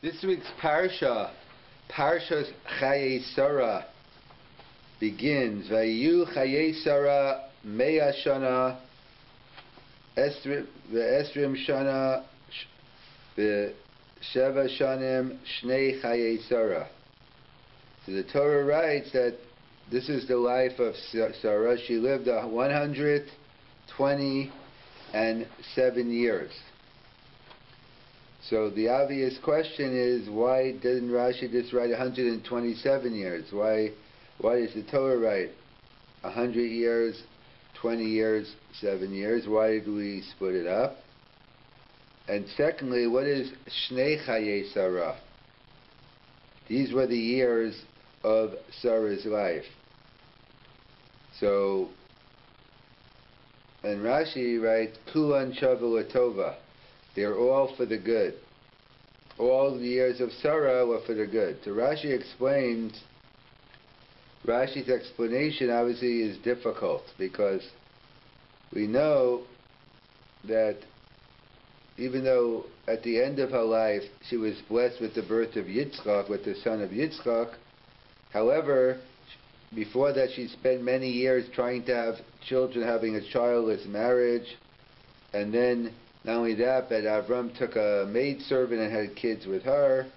This week's Parshas Chaya Sarah, begins Vayu Chaya Sarah Mea Shana Ve'esrim Shana Ve'sheva Shanim Shnei Chaya Sarah. So the Torah writes that this is the life of Sarah. She lived 127 years. So the obvious question is, why didn't Rashi just write 127 years? Why does the Torah write 100 years, 20 years, 7 years? Why did we split it up? And secondly, what is Shnei Chayei Sarah? These were the years of Sarah's life. So, and Rashi writes, Kulan Shava Latova. They're all for the good. All the years of Sarah were for the good. So Rashi explains, Rashi's explanation obviously is difficult, because we know that even though at the end of her life she was blessed with the birth of Yitzchak, with the son of Yitzchak, however, before that she spent many years trying to have children, having a childless marriage, and then not only that, but Avram took a maidservant and had kids with her,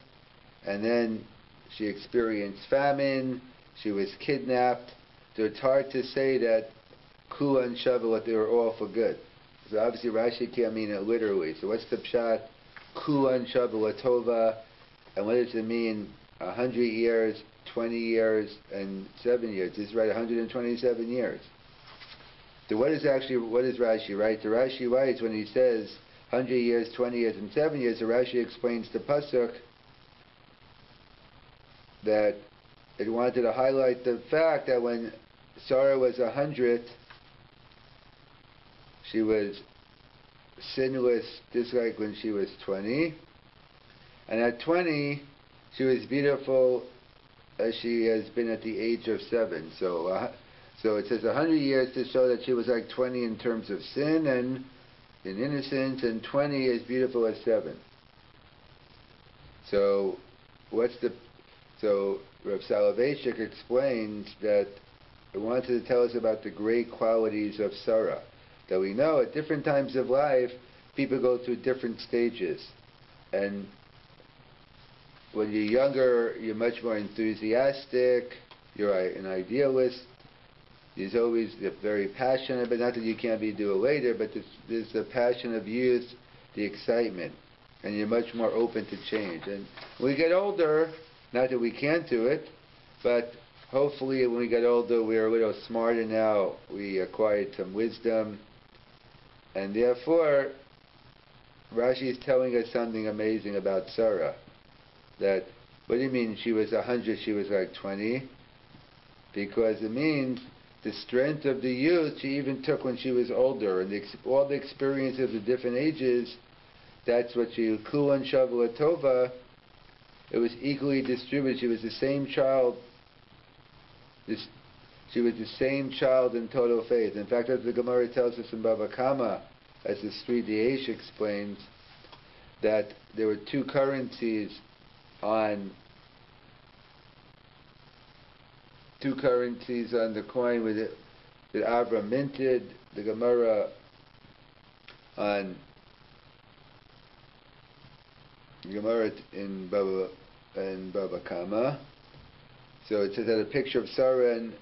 and then she experienced famine, she was kidnapped. So it's hard to say that Kula and Shavuot, they were all for good. So obviously Rashi can't mean it literally. So what's the pshat? Kula and Shavuot Tova, and what does it mean? 100 years, 20 years, and 7 years. This is right, 127 years. So what does Rashi write? The Rashi writes, when he says 100 years, 20 years, and 7 years, the Rashi explains the pasuk that it wanted to highlight the fact that when Sarah was 100, she was sinless, just like when she was 20. And at 20, she was beautiful as she has been at the age of 7. So it says 100 years to show that she was like 20 in terms of sin and in innocence, and 20 as beautiful as 7. So Rav Selevan explains that it wanted to tell us about the great qualities of Sarah. That we know at different times of life, people go through different stages. And when you're younger, you're much more enthusiastic, you're an idealist. He's always very passionate, but not that you can't do it later, but there's the passion of youth, the excitement, and you're much more open to change. And when we get older, not that we can't do it, but hopefully when we get older, we're a little smarter now, we acquired some wisdom, and therefore, Rashi is telling us something amazing about Sarah. That, what do you mean she was 100, she was like 20? Because it means the strength of the youth she even took when she was older, and all the experience of the different ages, that's what she, Kulan Shavuot Tova, it was equally distributed. She was the same child, she was the same child in total faith. In fact, as the Gemara tells us in Baba Kama, as the Fri Jun explains, that there were two currencies on the coin that Avram minted. The Gemara in Baba Kama. So it says that a picture of Sarah and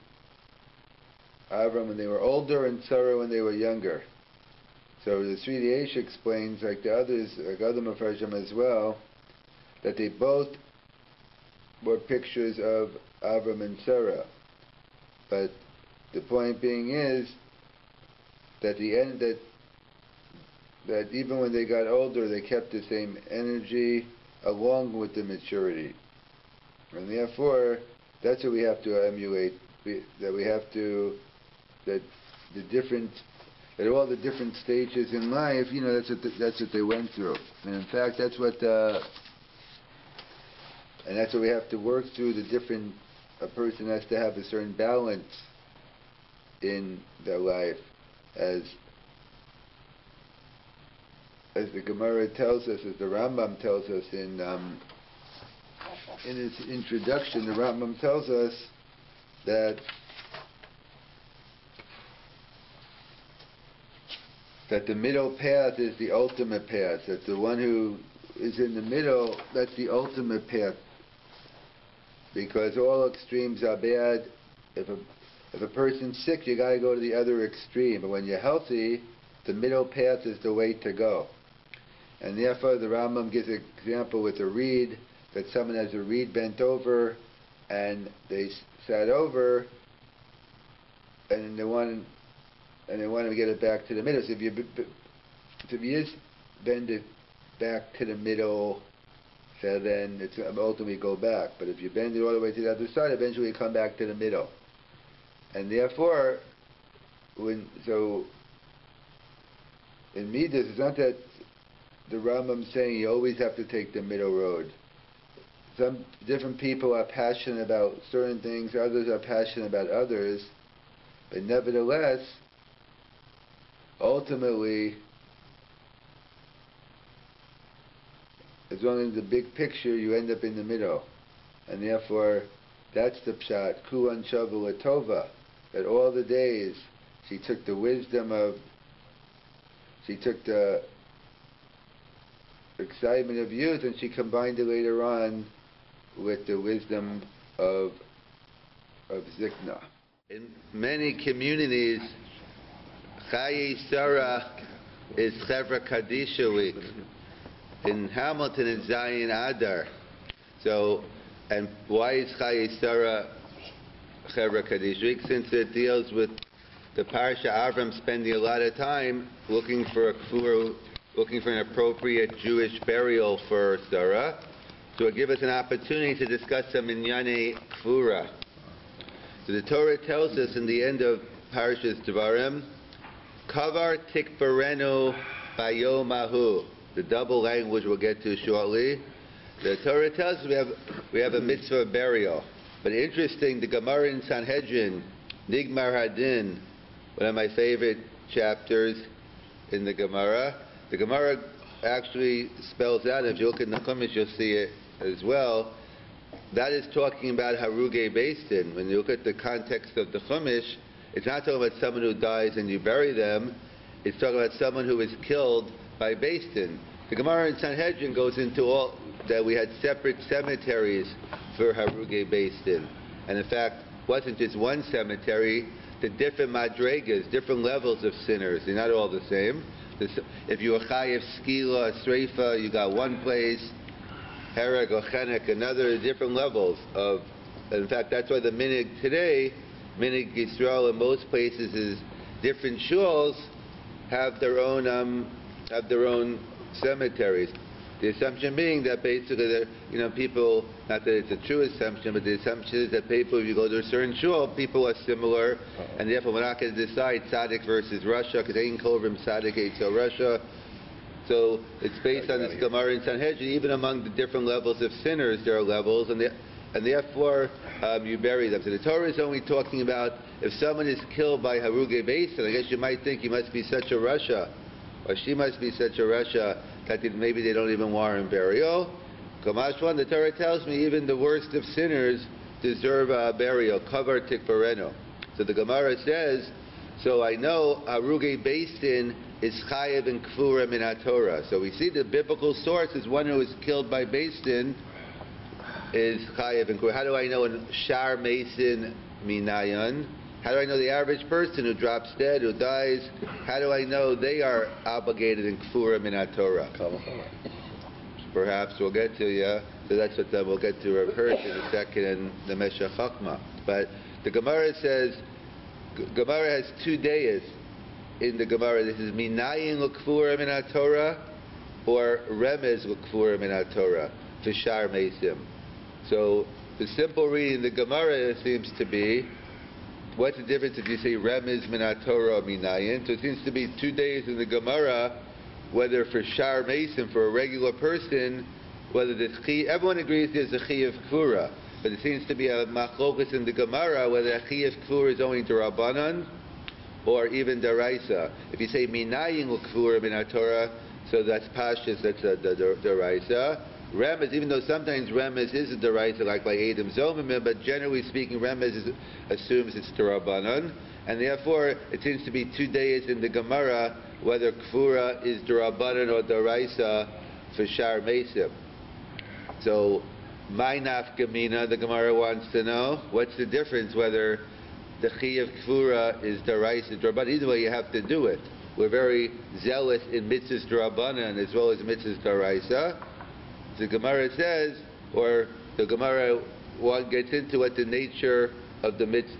Avram when they were older and Sarah when they were younger. So the Fri Jun explains, like the others, like other Mefarshim as well, that they both were pictures of Avram and Sarah. But the point being is that that even when they got older, they kept the same energy along with the maturity. And therefore, that's what we have to emulate. That all the different stages in life, that's what they went through. And in fact, that's what we have to work through. A person has to have a certain balance in their life, as the Gemara tells us, as the Rambam tells us in in its introduction, the Rambam tells us that the middle path is the ultimate path, that the one who is in the middle, that's the ultimate path. Because all extremes are bad. If a person's sick, you got to go to the other extreme. But when you're healthy, the middle path is the way to go. And therefore, the Rambam gives an example with a reed, that someone has a reed bent over, and they sat over, and they want to get it back to the middle. So if you just bend it back to the middle, so then it's ultimately go back. But if you bend it all the way to the other side, eventually you come back to the middle. And therefore, in Midas, it's not that the Rambam's saying you always have to take the middle road. Some different people are passionate about certain things, others are passionate about others, but nevertheless, ultimately, as long as the big picture, you end up in the middle. And therefore, that's the pshat, Kuan Shavu Latova, that all the days she took the excitement of youth and she combined it later on with the wisdom of Zikna. In many communities, Chaya Sarah is Chevra Kadisha week. In Hamilton, it's Zayin Adar. So, and why is Chaya Sarah Chevra Kadisha week? Since it deals with the Parsha Avram spending a lot of time looking for an appropriate Jewish burial for Sarah. So it gives us an opportunity to discuss some Inyane Kfura. So the Torah tells us in the end of Parashas Devarim, Kavar Tikbarenu Bayomahu. The double language we'll get to shortly. The Torah tells us we have a mitzvah burial. But interesting, the Gemara in Sanhedrin, Nigmar Hadin, one of my favorite chapters in the Gemara. The Gemara actually spells out, if you look in the Chumash, you'll see it as well. That is talking about Haruge Beistin. When you look at the context of the Chumash, it's not talking about someone who dies and you bury them. It's talking about someone who is killed by Beistin. The Gemara in Sanhedrin goes into all that we had separate cemeteries for Haruge Beistin. And in fact, it wasn't just one cemetery, the different madregas, different levels of sinners. They're not all the same. If you were Chayev Skila, Sreifa, you got one place, Hereg or Chenek, another, different levels of. In fact, that's why the Minig today, Minig Yisrael in most places is different shuls have their own cemeteries. The assumption being that basically, people, not that it's a true assumption, but the assumption is that people, if you go to a certain shul, people are similar, and therefore we're not going to decide Tzaddik versus Russia, because Ein Kovrim Tzaddik Eitzel Russia. So it's based on this Gemara in Sanhedrin. Even among the different levels of sinners, there are levels, and therefore you bury them. So the Torah is only talking about if someone is killed by Haruge Beisin. I guess you might think he must be such a Russia, or she must be such a Russia, that maybe they don't even warrant burial. Kamashwan, the Torah tells me even the worst of sinners deserve a burial. Kavar tikbarenu. So the Gemara says, so I know Haruge Beisin is Chayev and Kfura min Torah. So we see the biblical source is one who is killed by Beisin is Chayev and Kfura. How do I know in Shar Mason Minayan? How do I know the average person who drops dead, who dies, how do I know they are obligated in Kfura min Torah? Perhaps we'll get to, yeah. So that's what we'll get to Rav Hirsch in a second in the Meshech Chachma. But the Gemara says, Gemara has 2 days in the Gemara. This is Minayin l'Kfura min Torah or Remez l'Kfura min Torah for Shar Mesim. So the simple reading the Gemara seems to be, what's the difference if you say Remez min Torah or Minayin? So it seems to be 2 days in the Gemara, whether for Shar Mason, for a regular person, whether there's everyone agrees there's a Chi of Kfura, but it seems to be a machlokas in the Gemara whether a Chi of Kfura is only D'Rabbanan or even D'Oraisa. If you say Minayin l'Kfura min Torah, so that's Pashas, that's D'Oraisa. Remez, even though sometimes remez is a deraisa, like by Adam Zomim, but generally speaking, remez assumes it's Darabanan, and therefore it seems to be 2 days in the Gemara whether Kfura is Darabanan or deraisa for Shar Mesim. So, my nafkamina, the Gemara wants to know, what's the difference whether the Chi of Kfura is deraisa or Darabanan? Either way, you have to do it. We're very zealous in mitzvahs Darabanan as well as mitzvahs deraisa. The Gemara says, or the Gemara gets into what the nature of the mitzvah.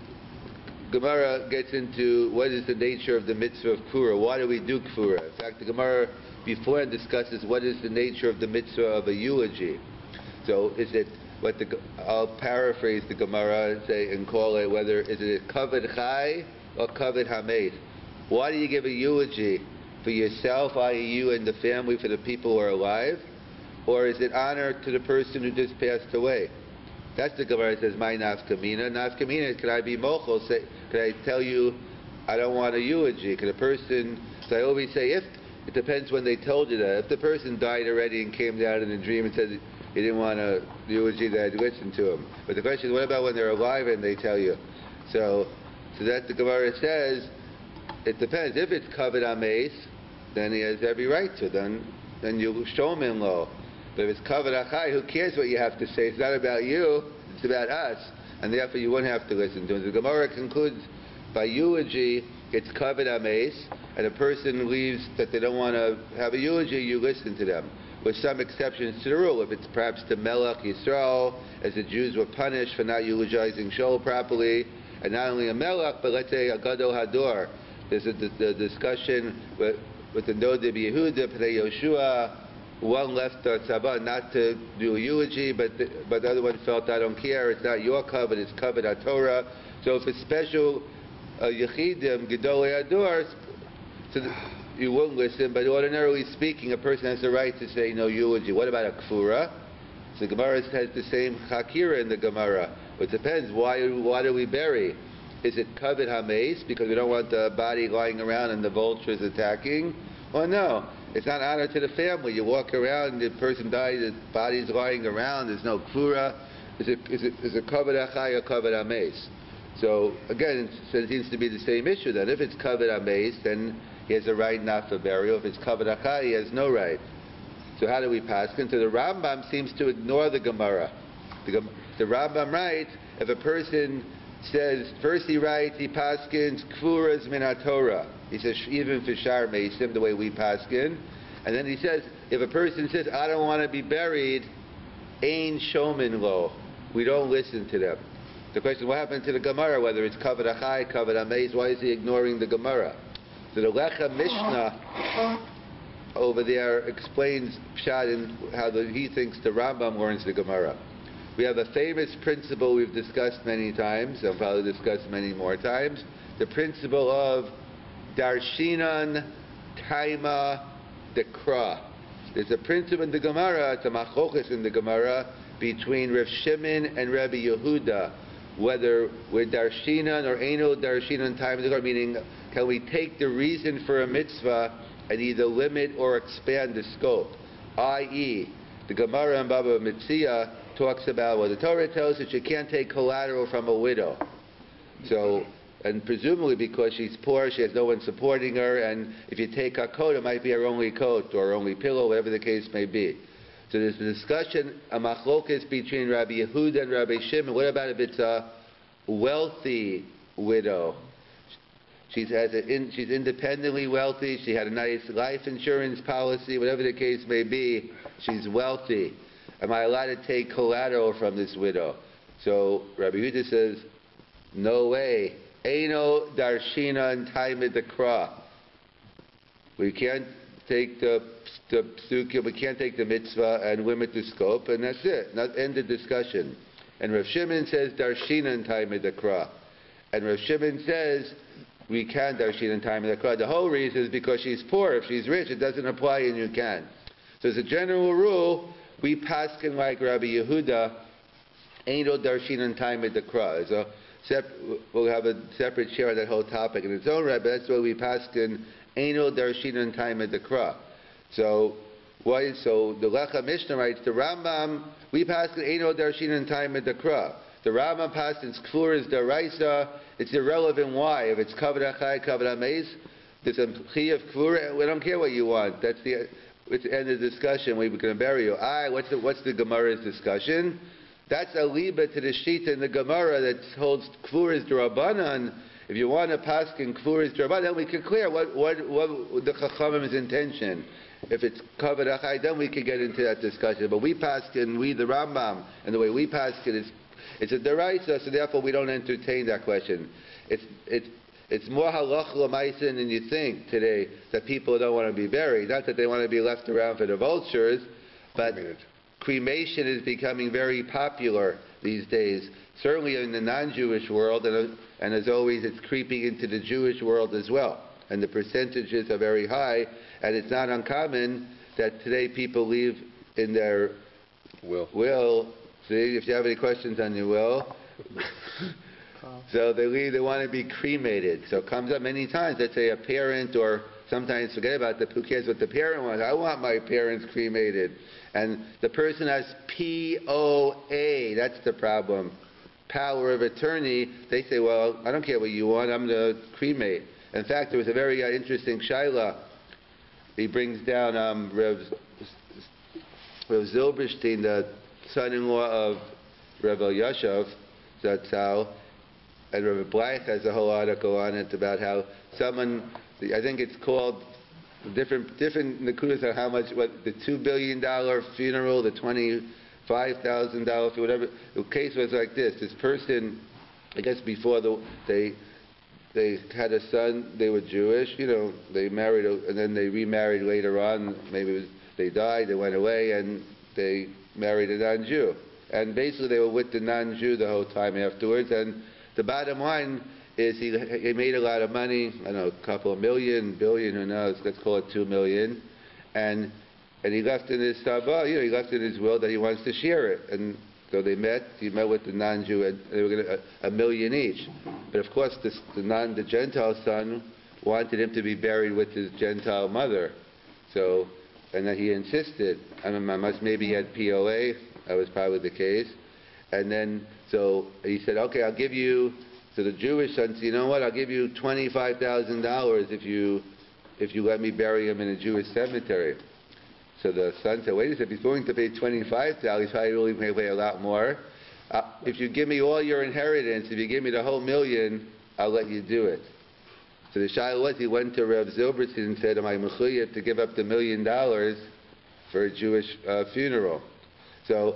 Gemara gets into what is the nature of the mitzvah of Kfura. Why do we do Kfura? In fact, the Gemara before discusses what is the nature of the mitzvah of a eulogy. So, is it what I'll paraphrase the Gemara and call it whether is it a kavod chai or kavod hamet? Why do you give a eulogy for yourself, i.e., you and the family, for the people who are alive? Or is it honor to the person who just passed away? That's the Gemara that says, my nafkamina. Nafkamina, can I be mochel? Can I tell you, I don't want a eulogy? Can a person, so I always say, if, it depends when they told you that. If the person died already and came down in a dream and said he didn't want a eulogy, that I'd listen to him. But the question is, what about when they're alive and they tell you? So that the Gemara says, it depends. If it's kavod ames, then he has every right to. Then you show him in law. But if it's kavod achai, who cares what you have to say? It's not about you, it's about us. And therefore you wouldn't have to listen to him. The Gemara concludes by eulogy, it's kavod ames, and a person leaves that they don't want to have a eulogy, you listen to them. With some exceptions to the rule. If it's perhaps the Melech Yisrael, as the Jews were punished for not eulogizing Shaul properly, and not only a Melech, but let's say a Gadol Hador. There's the discussion with the Nodeb Yehuda, Pnei Yoshua. One left tzava not to do a eulogy, but the other one felt, I don't care, it's not your kavod, it's kavod HaTorah. So if it's special Yechidim, Gedolei Hador, so you won't listen, but ordinarily speaking, a person has the right to say no eulogy. What about a Kfura? So the Gemara has the same Chakira in the Gemara. It depends, why do we bury? Is it kavod hames, because we don't want the body lying around and the vultures attacking? Or no, it's not honor to the family. You walk around, the person died, the body's lying around, there's no kfura. Is it kavod achai or kavod hames? So again, it seems to be the same issue. Then if it's kavod hames, then he has a right not for burial. If it's kavod achai, he has no right. So how do we paskin? So the Rambam seems to ignore the Gemara. The Rambam writes, if a person says, first he writes, he paskins kfuras min HaTorah. He says, even for Shar Mesim, the way we paskin. And then he says, if a person says, I don't want to be buried, ein shomin lo. We don't listen to them. The question, what happened to the Gemara, whether it's kavod achai, kavod hames, why is he ignoring the Gemara? So the Lecha Mishnah over there explains Pshat and how he thinks the Rambam learns the Gemara. We have a famous principle we've discussed many times, I'll probably discuss many more times, the principle of Darshinan Taima Dekra. There's a principle in the Gemara, it's a machoches in the Gemara, between Rav Shimon and Rabbi Yehuda, whether we're Darshinan or Eino Darshinan Taima Dekra, meaning can we take the reason for a mitzvah and either limit or expand the scope, i.e., the Gemara in Baba Metzia talks about what the Torah tells us, you can't take collateral from a widow. So, and presumably because she's poor, she has no one supporting her, and if you take her coat, it might be her only coat or her only pillow, whatever the case may be. So there's a discussion, a machlokes between Rabbi Yehuda and Rabbi Shimon. What about if it's a wealthy widow? She's independently wealthy, she had a nice life insurance policy, whatever the case may be, she's wealthy. Am I allowed to take collateral from this widow? So Rabbi Yehuda says, no way. Eino darshina and taima dekra. We can't take the psukim, we can't take the mitzvah and limit the scope, and that's it. Not end the discussion. And Rav Shimon says darshina and taima dekra. And Rav Shimon says we can darshina and taima dekra. The whole reason is because she's poor. If she's rich, it doesn't apply and you can. So as a general rule, we paskin like Rabbi Yehuda, Eino darshin and taima dekra. So we'll have a separate share on that whole topic in its own right, but that's why we paskin Eino darshin and taima dekra. So Why? So the Lecha Mishnah writes, the Rambam, we pass Eino Darshin in time at the Kra. The Rambam passes Kfur is Daraisa. It's irrelevant why. If it's Kavod Achai, Kavod Ameis, there's a Chi of Kfur. We don't care what you want. It's the end of the discussion. We're going to bury you. What's the Gemara's discussion? That's a liba to the Shita in the Gemara that holds Kfur is Darabanan. If you want to pass in Kfur is Darabanan, then we can clear what the Chachamim's intention. If it's Kavod Achai, then we can get into that discussion. But we pass in, the Rambam, and the way we pass it's a deraisa, so therefore we don't entertain that question. It's more halach l'maisin than you think today, that people don't want to be buried. Not that they want to be left around for the vultures, but cremation is becoming very popular these days. Certainly in the non-Jewish world, and as always, it's creeping into the Jewish world as well. And the percentages are very high, and it's not uncommon that today people leave in their will. See, if you have any questions on your will. So they want to be cremated. So it comes up many times. Let's say a parent, or sometimes forget about who cares what the parent wants. I want my parents cremated. And the person has POA. That's the problem. Power of attorney. They say, well, I don't care what you want. I'm going to cremate. In fact, there was a very interesting Chaya. He brings down Rav Zilberstein, the son-in-law of Rav Yashav Zatzal, and Rabbi Blank has a whole article on it about how someone, I think it's called different nakudas on how much, the $2 billion funeral, the $25,000, whatever. The case was like this. This person, I guess before they had a son, they were Jewish, they married, and then they remarried later on. Maybe they died, they went away, and they married a non-Jew. And basically they were with the non-Jew the whole time afterwards. And the bottom line is he made a lot of money, I don't know, a couple of billion, who knows, let's call it 2 million. And he left in his Saba, he left in his will that he wants to share it. And so he met with the non-Jew, and they were going to $1 million each. But of course the Gentile son wanted him to be buried with his Gentile mother. So, and then he insisted. I mean, maybe he had POA. That was probably the case. And then, so he said, okay, I'll give you, so the Jewish son said, you know what, I'll give you $25,000 if you let me bury him in a Jewish cemetery. So the son said, wait a second, if he's willing to pay $25,000, he's probably willing to pay a lot more. If you give me all your inheritance, if you give me the whole $1 million, I'll let you do it. So the shayla was, he went to Rav Zilberstein and said, am I mechuyev to give up the $1 million for a Jewish funeral? So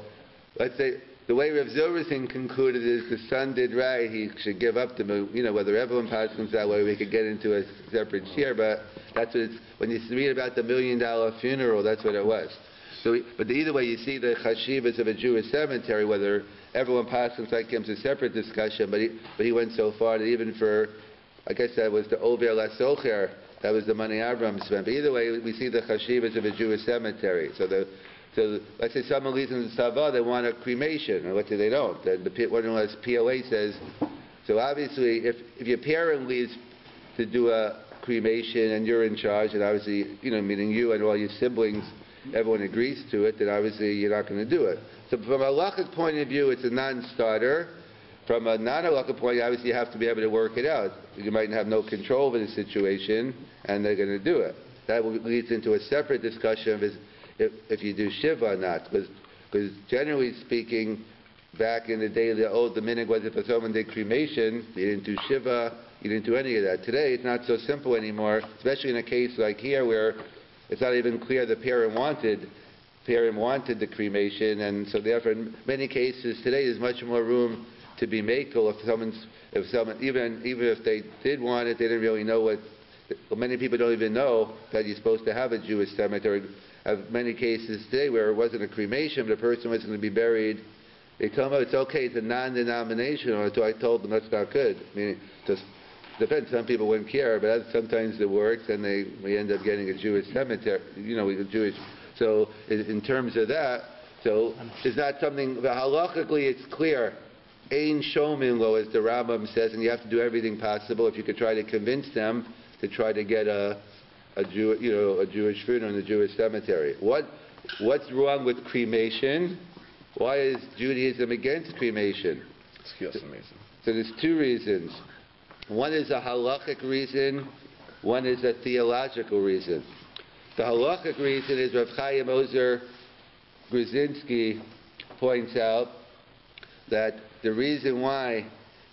let's say the way Rav Zilberstein concluded is the son did right. He should give up the, whether everyone passes that way, we could get into a separate share. But that's what it's, when you read about the $1 million funeral, that's what it was. So, but either way, you see the chashivas of a Jewish cemetery, whether everyone passes like him, is a separate discussion. But he went so far that even for, I guess that was the Ovel HaSocher, that was the money Abraham spent. But either way, we see the chashivas of a Jewish cemetery. So let's say someone leaves in the Sava, they want a cremation, or let's say they don't. One of us POA says, so obviously if your parent leaves to do a cremation and you're in charge, and obviously, meaning you and all your siblings, everyone agrees to it, then obviously you're not going to do it. So from a halachic point of view, it's a non-starter. From a non-halachic point of view, obviously you have to be able to work it out. You might have no control over the situation, and they're going to do it. That leads into a separate discussion of if you do Shiva or not. Because generally speaking, back in the day, the minhag was if someone did cremation, you didn't do Shiva, you didn't do any of that. Today, it's not so simple anymore, especially in a case like here where it's not even clear the parent wanted the cremation, and so therefore in many cases today there's much more room to be makel if someone even if they did want it, they didn't really know what. Many people don't even know that you're supposed to have a Jewish cemetery. I have many cases today where it wasn't a cremation, but a person was going to be buried. They told them, it's okay, it's a non-denominational. So I told them that's not good. I mean, just depends. Some people wouldn't care, but sometimes it works, and we end up getting a Jewish cemetery. Jewish. So in terms of that, so it's not something. Halachically, it's clear. Ein shomin lo, as the Rambam says, and you have to do everything possible if you could try to convince them to try to get a a Jewish funeral in a Jewish cemetery. What's wrong with cremation? Why is Judaism against cremation? That's amazing. So there's two reasons. One is a halachic reason, one is a theological reason. The halachic reason is Rav Chaim Ozer Grzinski points out that the reason why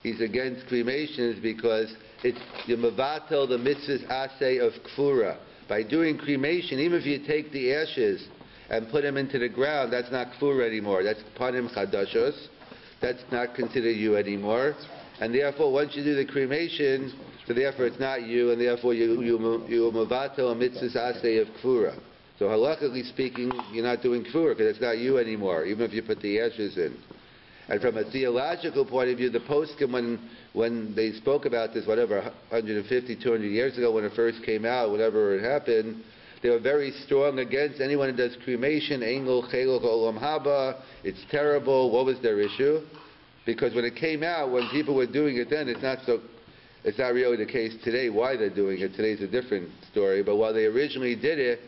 he's against cremation is because it's Yemavatel, the mitzvah's asay of kfura. By doing cremation, even if you take the ashes and put them into the ground, that's not kfura anymore. That's panim chadashos. That's not considered you anymore. And therefore, once you do the cremation, so therefore it's not you, and therefore you mavatel a mitzvah's asay of kfura. So halakhically speaking, you're not doing kfura because it's not you anymore, even if you put the ashes in. And from a theological point of view, the poskim, when they spoke about this, whatever, 150, 200 years ago, when it first came out, whatever it happened, they were very strong against anyone who does cremation, engel, chelok, olam haba, it's terrible. What was their issue? Because when it came out, when people were doing it then, it's not really the case today why they're doing it. Today's a different story. But while they originally did it,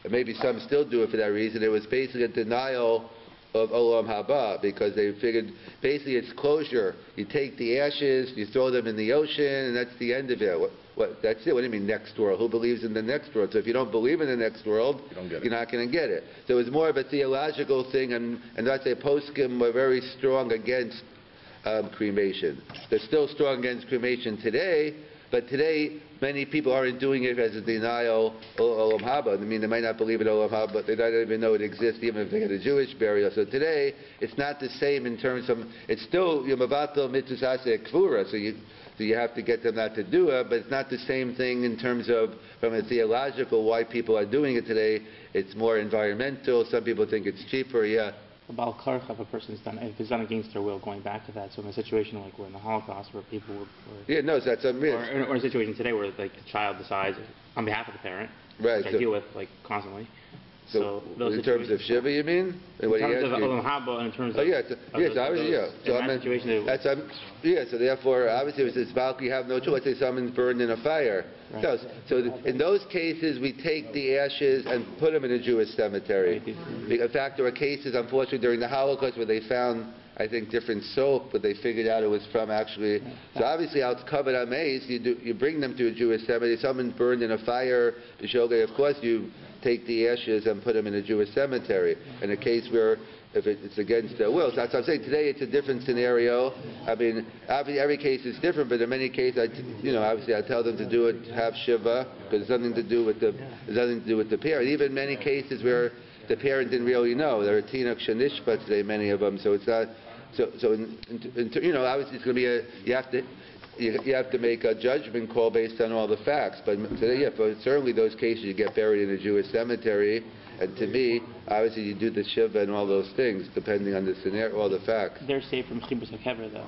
and maybe some still do it for that reason, it was basically a denial of olam haba, because they figured basically it's closure. You take the ashes, you throw them in the ocean, and that's the end of it. What, that's it. What do you mean next world? Who believes in the next world? So if you don't believe in the next world, you're not going to get it. So it was more of a theological thing, and that's a poskim were very strong against cremation. They're still strong against cremation today, but today many people aren't doing it as a denial olam haba. I mean, they might not believe in olam haba, but they don't even know it exists, even if they get a Jewish burial. So today, it's not the same in terms of, it's still yomavato mitzvah kfura, so you have to get them not to do it, but it's not the same thing in terms of, from a theological, why people are doing it today. It's more environmental. Some people think it's cheaper, yeah. About karch, if a person's done, if it's done against their will, going back to that. So in a situation like we're in the Holocaust, where people were yeah, no, so that's or a situation today where like the child decides on behalf of the parent, right? Which I deal with like constantly. So those in terms of shiva, you mean? In terms of olam haba, in terms of obviously, yeah. So in that situation, so therefore, obviously, it's about you have no choice. Let's say someone's burned in a fire. Right. So in those cases, we take the ashes and put them in a Jewish cemetery. In fact, there were cases, unfortunately, during the Holocaust where they found, I think, different soap, but they figured out it was from actually. So obviously, out covered on maize, you bring them to a Jewish cemetery. Someone burned in a fire, the shogay, of course, you take the ashes and put them in a Jewish cemetery. In a case where if it's against their will. So that's what I'm saying. Today it's a different scenario. I mean, obviously every case is different, but in many cases, obviously I tell them to do it, have shiva, because it's nothing to do with the parent. Even many cases where the parent didn't really know. There are tinok shenishpa today, many of them. So it's not. Obviously it's going to be you have to make a judgment call based on all the facts. But today, for certainly those cases, you get buried in a Jewish cemetery. And to me, obviously, you do the shiva and all those things, depending on the scenario, all the facts. They're safe from chibus hakever, though.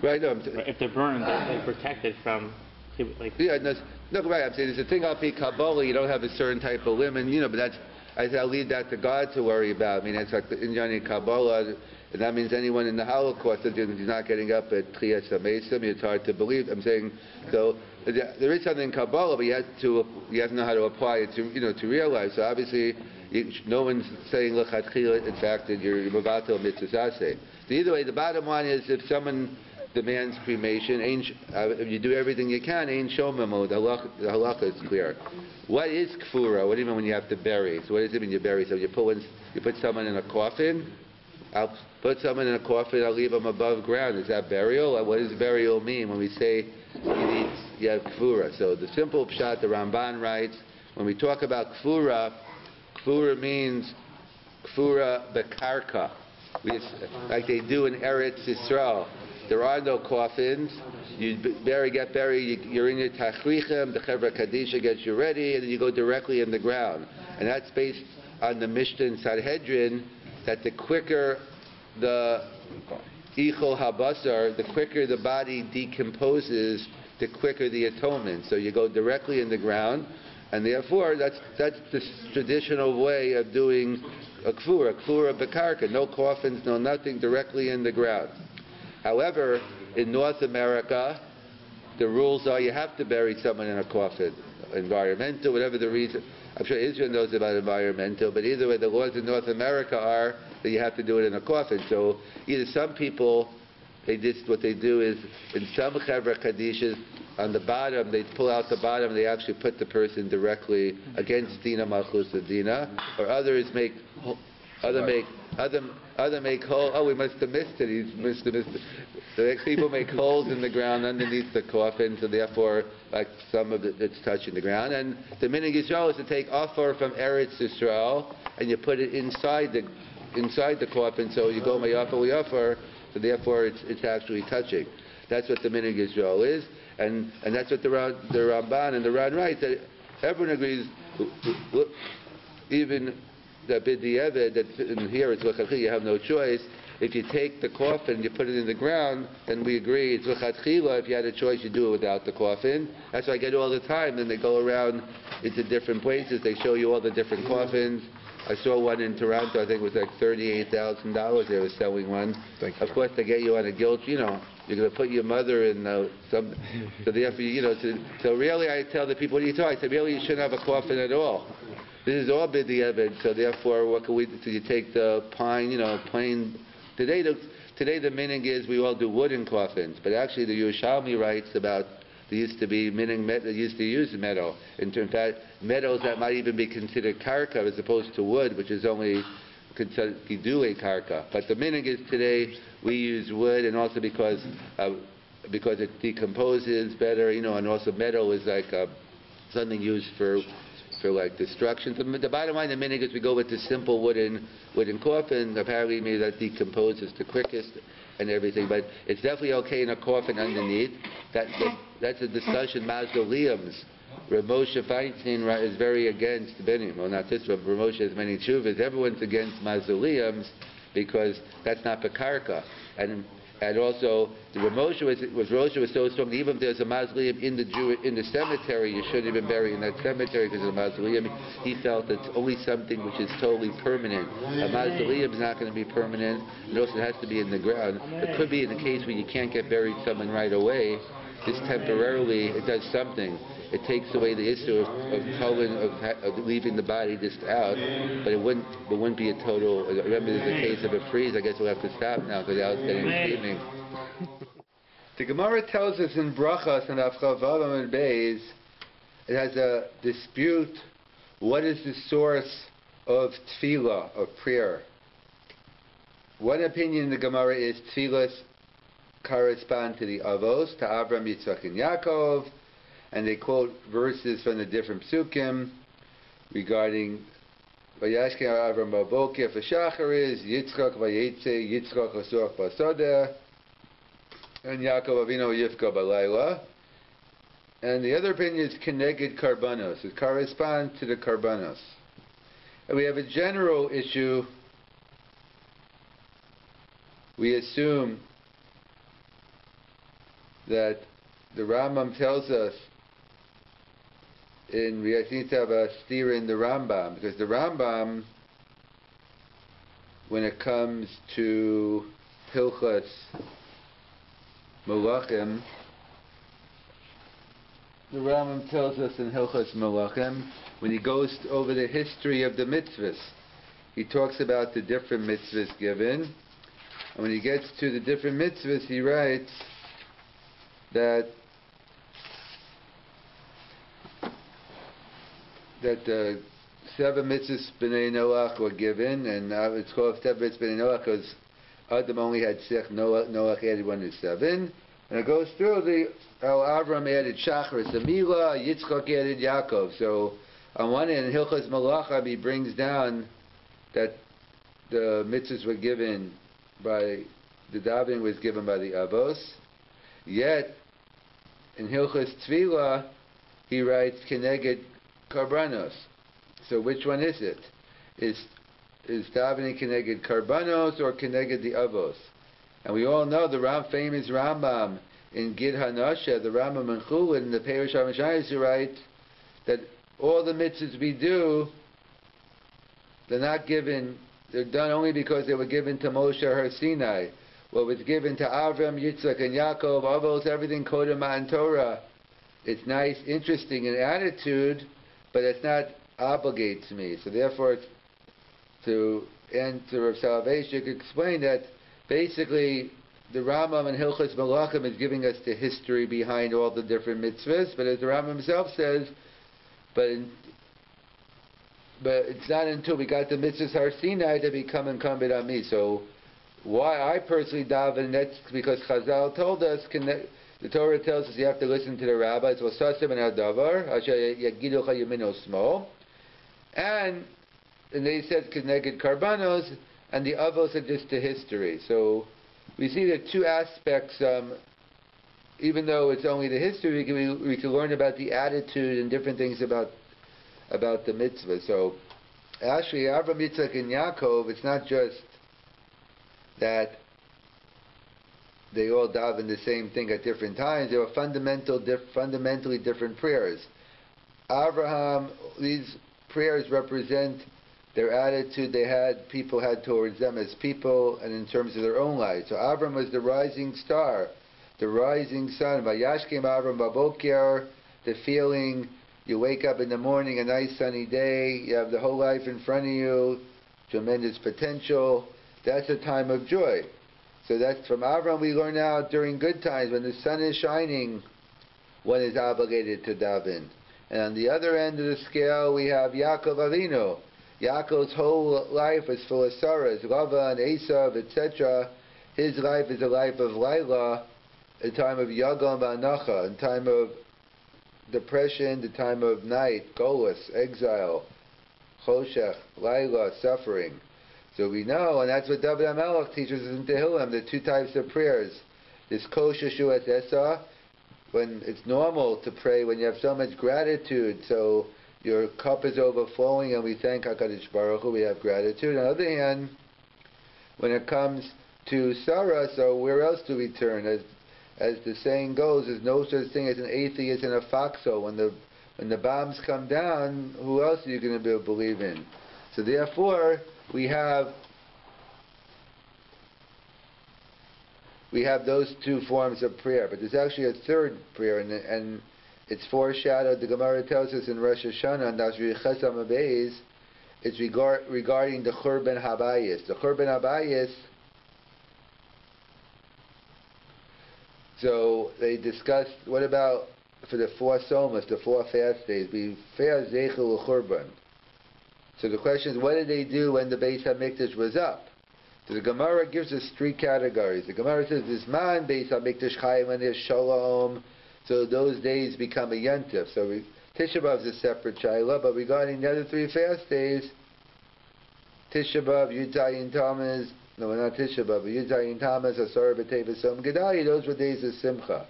Right, no. If they're burned, they're protected from. Right. I'm saying there's a thing I'll be Kabbalah. You don't have a certain type of limit, but I'll leave that to God to worry about. I mean, it's like the Injani Kabbalah. And that means anyone in the Holocaust is not getting up at Chiyas HaMesim. It's hard to believe. I'm saying, so there is something in Kabbalah, but you have to know how to apply it to real life. So obviously, no one's saying l'chatchila, in fact, that you're mavatel mitzvah. So either way, the bottom line is if someone demands cremation, if you do everything you can, ain't shomemo. The halacha is clear. What is kfura? What do you mean when you have to bury? So what does it mean you bury? So you put someone in a coffin. I'll put someone in a coffin, I'll leave them above ground. Is that burial? What does burial mean when we say you have kfura? So the simple pshat, the Ramban writes, when we talk about kfura, kfura means kfura bekarka, like they do in Eretz Yisrael. There are no coffins. You get buried, you're in your tachrichem, the Chevra Kadisha gets you ready, and then you go directly in the ground. And that's based on the Mishnah in Sanhedrin, that the quicker the ichol habasar, the quicker the body decomposes, the quicker the atonement. So you go directly in the ground, and therefore that's the traditional way of doing a kfura bekarka, no coffins, no nothing, directly in the ground. However, in North America, the rules are you have to bury someone in a coffin. environmental, whatever the reason. I'm sure Israel knows about environmental, but either way, the laws in North America are that you have to do it in a coffin. So either some people, what they do is, in some Chevra Kadishas, on the bottom, they pull out the bottom, they actually put the person directly against Dina Malchus Dina, or others make hole. Oh, we must have missed it. He's missed it. The people make holes in the ground underneath the coffin, so therefore, like some of it's touching the ground. And the minhag Yisrael is to take offer from Eretz Yisrael, and you put it inside the coffin. So you go mayafar, so therefore it's actually touching. That's what the minhag Yisrael is, and that's what the Ramban and the Ran write, that everyone agrees, even the B'di'evet, that in here it's l'chadchila, you have no choice. If you take the coffin and you put it in the ground, then we agree it's l'chadchila. If you had a choice, you do it without the coffin. That's what I get all the time. Then they go around into different places. They show you all the different coffins. I saw one in Toronto. I think it was like $38,000. They were selling one. Of course, they get you on a guilt. You're going to put your mother in some. So therefore, so really, I tell the people, what do you talk? I say, really, you shouldn't have a coffin at all. This is all b'di'evet. So therefore, what can we do? So you take the pine, plain. Today the minhag is we all do wooden coffins, but actually the Yerushalmi writes about there used to be minhag that used to use metal. In fact, metals that might even be considered karka as opposed to wood, which is only considered gidule karka. But the minhag is today we use wood, and also because it decomposes better, and also metal is like something used for like destruction. So the bottom line, the minhag is we go with the simple wooden coffin. Apparently, maybe that decomposes the quickest and everything. But it's definitely okay in a coffin underneath. That's a discussion. Mausoleums. Rav Moshe Feinstein is very against Benim. Well, not this one. Rav Moshe has many tshuvas. Everyone's against mausoleums because that's not bekarka. And also, the Rav Moshe was so strong. Even if there's a mausoleum in the cemetery, you shouldn't even bury in that cemetery because of a mausoleum. He felt it's only something which is totally permanent. A mausoleum is not going to be permanent. It also has to be in the ground. It could be in the case where you can't get buried someone right away. Just temporarily, it does something. It takes away the issue of leaving the body just out, but it wouldn't be a total. Remember, there's a case of a freeze. I guess we'll have to stop now because I was getting steaming. The Gemara tells us in Brachas and Avchavavam and Beis, it has a dispute. What is the source of tefillah, of prayer? One opinion in the Gemara is tefillas correspond to the avos, to Avram, Yitzchak, and Yaakov. And they quote verses from the different psukim regarding Vayashke Avram Baboker for Shacharis, Yitzchak Vayetze, Yitzchak Hasuach Basodeh, and Yaakov Avinu Yifka Balayla. And the other opinion is Keneged Karbanos. It corresponds to the Karbanos. And we have a general issue. We assume that the Rambam tells us in Riyasita Bastir in the Rambam, because the Rambam, when it comes to Hilchas Malachim, the Rambam tells us in Hilchas Malachim, when he goes over the history of the mitzvahs, he talks about the different mitzvahs given, and when he gets to the different mitzvahs, he writes that the 7 mitzvahs b'nei Noach were given, and it's called 7 mitzvahs b'nei Noach because Adam only had 6, Noach added 1 to 7. And it goes through how Avram added Shachar, Samila, Yitzchak added Yaakov. So on one end, Hilchas Malachim, he brings down that the mitzvahs were given by, the davening was given by the Avos. Yet, in Hilchas Tefillah, he writes Keneged Karbanos. So which one is it? Is davening Keneged Karbanos or Keneged the Avos? And we all know the famous Rambam in Gid Hanasha, the Rambam in Chulin, in the Perish HaMashayis, who writes that all the mitzvahs we do, they're not given, they're done only because they were given to Moshe Har Sinai. What was given to Avram, Yitzchak, and Yaakov, Avos, everything Kodem and Torah. it's nice, interesting in attitude, but it's not obligates me. So therefore, to answer Rav Soloveitchik, explain that basically the Rambam in Hilchos Malachim is giving us the history behind all the different mitzvahs, but as the Rambam himself says, but it's not until we got the mitzvahs Har Sinai that become incumbent on me. So why I personally daven, that's because Chazal told us, the Torah tells us you have to listen to the rabbis. And they said Keneged Karbanos, and the Avos are just the history. So we see the two aspects, even though it's only the history, we can learn about the attitude and different things about the mitzvah. So actually, Avraham, Yitzchak, and Yaakov, it's not just that they all daven the same thing at different times. They were fundamentally different prayers. Abraham, these prayers represent their attitude people had towards them as people and in terms of their own lives. So Abraham was the rising star, the rising sun. Vayashkem Abraham Baboker, the feeling you wake up in the morning, a nice sunny day, you have the whole life in front of you, tremendous potential. That's a time of joy. So that's from Avraham we learn out during good times, when the sun is shining, one is obligated to daven. And on the other end of the scale we have Yaakov Avinu. Yaakov's whole life is full of sorrows, Lava and Esav, etc. His life is a life of Laila, a time of Yagam V'Anacha, a time of depression, the time of night, Golus, exile, Choshech, Laila, suffering. So we know, and that's what David HaMelech teaches us in Tehillim, the two types of prayers. This Kol Sheshu Et Esa, when it's normal to pray, when you have so much gratitude, so your cup is overflowing, and we thank HaKadosh Baruch Hu, we have gratitude. On the other hand, when it comes to Sarah, so where else do we turn? As the saying goes, there's no such thing as an atheist in a foxhole. When the bombs come down, who else are you going to believe in? So therefore, we have those two forms of prayer, but there's actually a third prayer, and it's foreshadowed. The Gemara tells us in Rosh Hashanah, and that's Chesam Abayis, it's regarding the Churban Habayis. The Churban Habayis, so they discussed, what about for the 4 Somas, the 4 fast days? We fast Zeichel Churban. So the question is, what did they do when the Beis HaMikdash was up? So the Gemara gives us 3 categories. The Gemara says, this man Beis HaMikdash Chaya, when there's Shalom, so those days become a Yontif. So Tisha B'Av is a separate Chayla, but regarding the other 3 fast days, Tisha B'Av, Yud Zayin Tammuz, no, not Tisha B'Av, but Yud Zayin Tammuz, Asar B'Teva Som Gedayi, those were days of Simcha.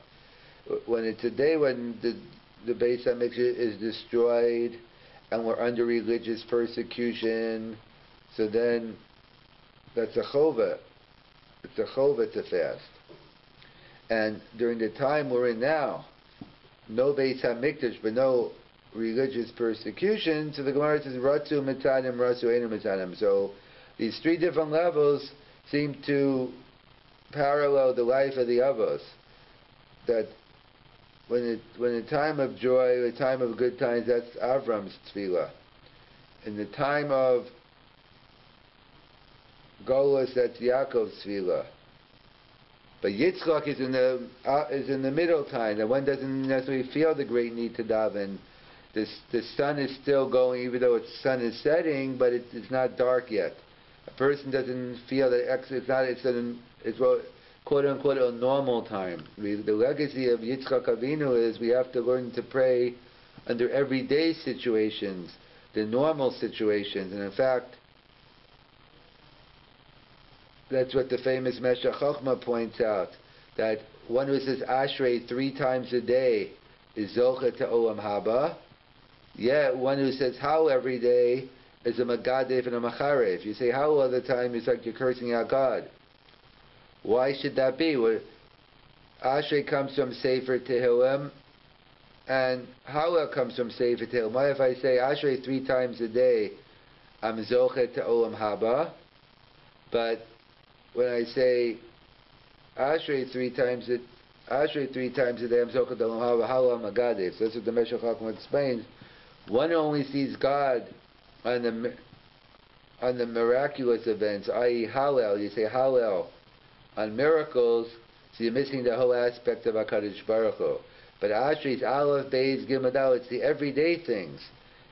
When it's a day when the Beis HaMikdash is destroyed, and we're under religious persecution, so then that's a chova. It's a chova to fast. And during the time we're in now, no Beis HaMikdash, but no religious persecution, so the Gemara says, Ratzu Mitanim, Ratzu Einu Mitanim. So these 3 different levels seem to parallel the life of the Avos. That when the time of joy, the time of good times, that's Avram's tefillah. In the time of Golus, that's Yaakov's tefillah. But Yitzchak is in the middle time, and one doesn't necessarily feel the great need to daven. The sun is still going, even though the sun is setting, but it's not dark yet. A person doesn't feel that it's quote unquote a normal time. The legacy of Yitzchak Avinu is we have to learn to pray under everyday situations, the normal situations, and in fact, that's what the famous Meshech Chochmah points out, that one who says Ashrei 3 times a day is Zocha to Olam Haba, yet one who says How every day is a Magadef and a Macharef. If you say How all the time, it's like you're cursing out God. Why should that be? Well, Ashrei comes from Sefer Tehillim, and Hallel comes from Sefer Tehillim. Why if I say Ashrei 3 times a day, I'm Zocha to Olam Haba, but when I say Ashrei 3 times Ashrei 3 times a day, I'm Zochad Olam Haba, Halam Agadev. So that's what the Meshech Chochmah explains. One only sees God on the miraculous events, i.e. Hallel. You say Hallel on miracles, so you're missing the whole aspect of HaKadosh Baruch Hu. But Ashri's Aleph, Beis, Gimel, Dal, it's the everyday things.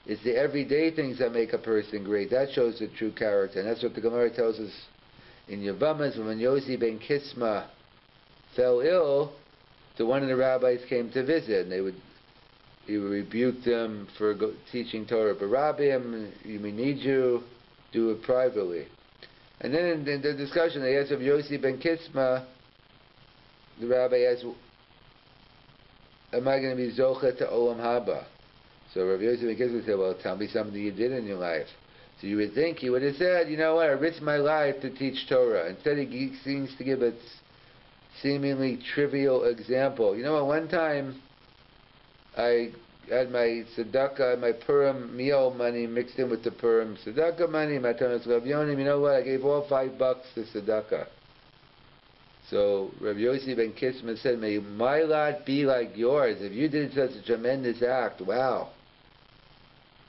It's the everyday things that make a person great. That shows the true character. And that's what the Gemara tells us in Yevamos, when Yossi ben Kisma fell ill, so one of the rabbis came to visit, and he would rebuke them for teaching Torah. But Rabbi, we need you, do it privately. And then in the discussion, they asked of Yossi ben Kisma, the rabbi asked, am I going to be Zocha to Olam Haba? So Rabbi Yossi ben Kisma said, well, tell me something you did in your life. So you would think he would have said, you know what, I risked my life to teach Torah. Instead he seems to give a seemingly trivial example. You know, at one time, I had my tzedakah, my Purim meal money mixed in with the Purim tzedakah money, my Tanas Rabbi Yonim. You know what, I gave all $5 to tzedakah. So Rabbi Yossi ben Kisma said, may my lot be like yours. If you did such a tremendous act, wow,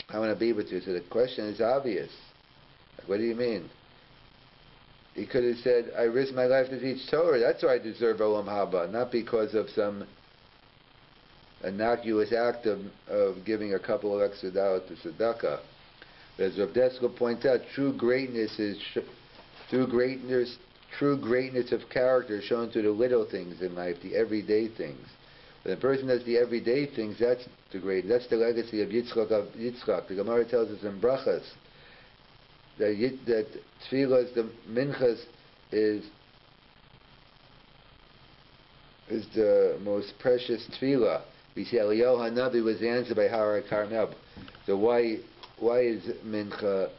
I want to be with you. So the question is obvious. Like, what do you mean? He could have said, I risked my life to teach Torah. That's why I deserve Olam Haba, not because of some innocuous act of giving a couple of extra dollars to tzedakah. As Rav Desko points out, true greatness of character is shown through the little things in life, the everyday things. When a person does the everyday things, that's the great. That's the legacy of Yitzchak. The Gemara tells us in Brachas that tefillas, the minchas, is the most precious tefillah. We see Eliyahu Hanavi was answered by Har Carmel. So why is mincha?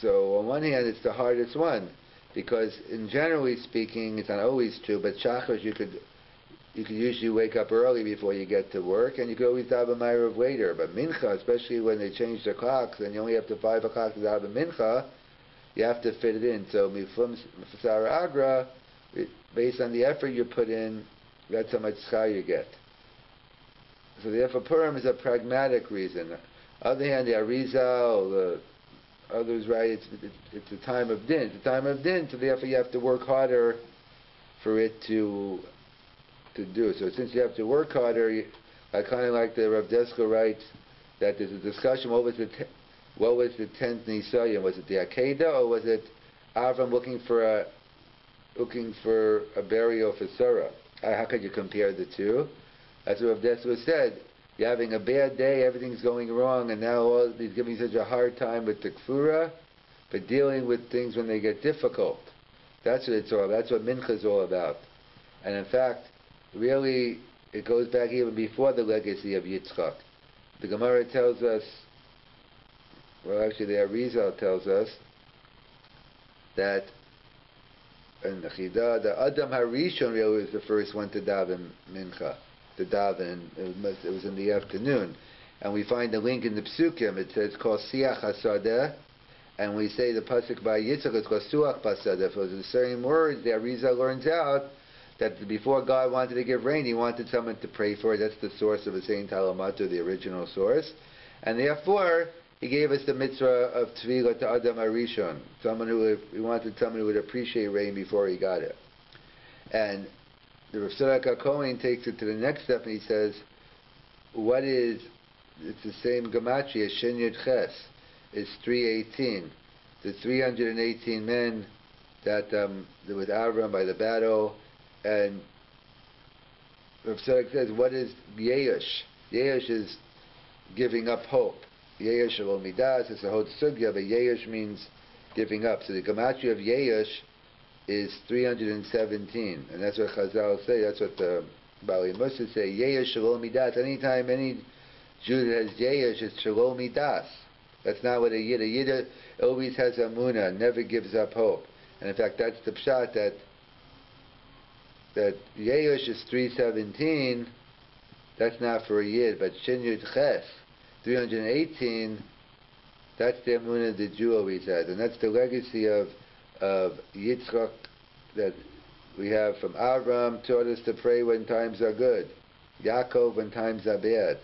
So on one hand, it's the hardest one, because in generally speaking, it's not always true. But shachar, you could usually wake up early before you get to work, and you could always daven ma'ariv later. But mincha, especially when they change the clocks, and you only have to 5 o'clock to daven mincha, you have to fit it in. So mifum Sarah Agra, based on the effort you put in, that's how much schar you get. So therefore Purim is a pragmatic reason. On the other hand, the Arizal, the others write it's a time of din. It's a time of din, so therefore you have to work harder for it to do. So since you have to work harder, I kind of like the Rav Desko writes that there's a discussion. What was the 10th Nisayon? Was it the Akedah, or was it Avram looking for a burial for Sarah? How could you compare the two? As Rav Desko said, you're having a bad day, everything's going wrong, and now he's giving such a hard time with the Kfura, but dealing with things when they get difficult. That's what it's all about. That's what Mincha is all about. And in fact, really, it goes back even before the legacy of Yitzchak. The Gemara tells us, well actually the Arizal tells us, that in the Chidah, the Adam HaRishon really was the first one to daven Mincha. To daven, it was in the afternoon. And we find the link in the Psukim, it says, called Siach HaSadeh, and we say the Pasuk by Yitzchak is called Suach HaSadeh. For the same words, the Arizal learns out that before God wanted to give rain, he wanted someone to pray for it. That's the source of the Saint Talamatu, the original source. And therefore, he gave us the mitzvah of Tefillah to Adam HaRishon. He wanted someone who would appreciate rain before he got it. And the Rav Tzedek HaKohen takes it to the next step, and he says, it's the same gematria, Shin Yud Ches, is 318. The 318 men that with Avram by the battle. And Rav Tzedek says, what is Yeush? Yeush is giving up hope. Yeush Shalom Midas, it's a whole sugya, but Yeush means giving up. So the gematria of Yeush is 317. And that's what Chazal say, that's what the Bali Musa say, Yeush Shalom Midas. Anytime any Jew that has Yeush, it's Shalom Midas. That's not what a Yid always has Amunah, never gives up hope. And in fact, that's the pshat that Yeush is 317, that's not for a Yid, but Shin Yud Ches, 318, that's the Amunah the Jew always has. And that's the legacy of Yitzchak, that we have from Avram taught us to pray when times are good. Yaakov when times are bad.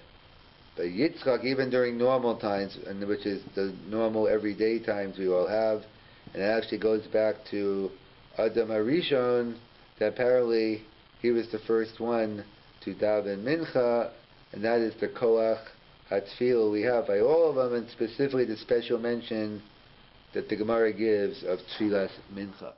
But Yitzchak even during normal times, and which is the normal everyday times we all have, and it actually goes back to Adam Arishon, that apparently he was the first one to daven mincha, and that is the koach hatfil we have by all of them, and specifically the special mention that the Gemara gives of tfilas mincha.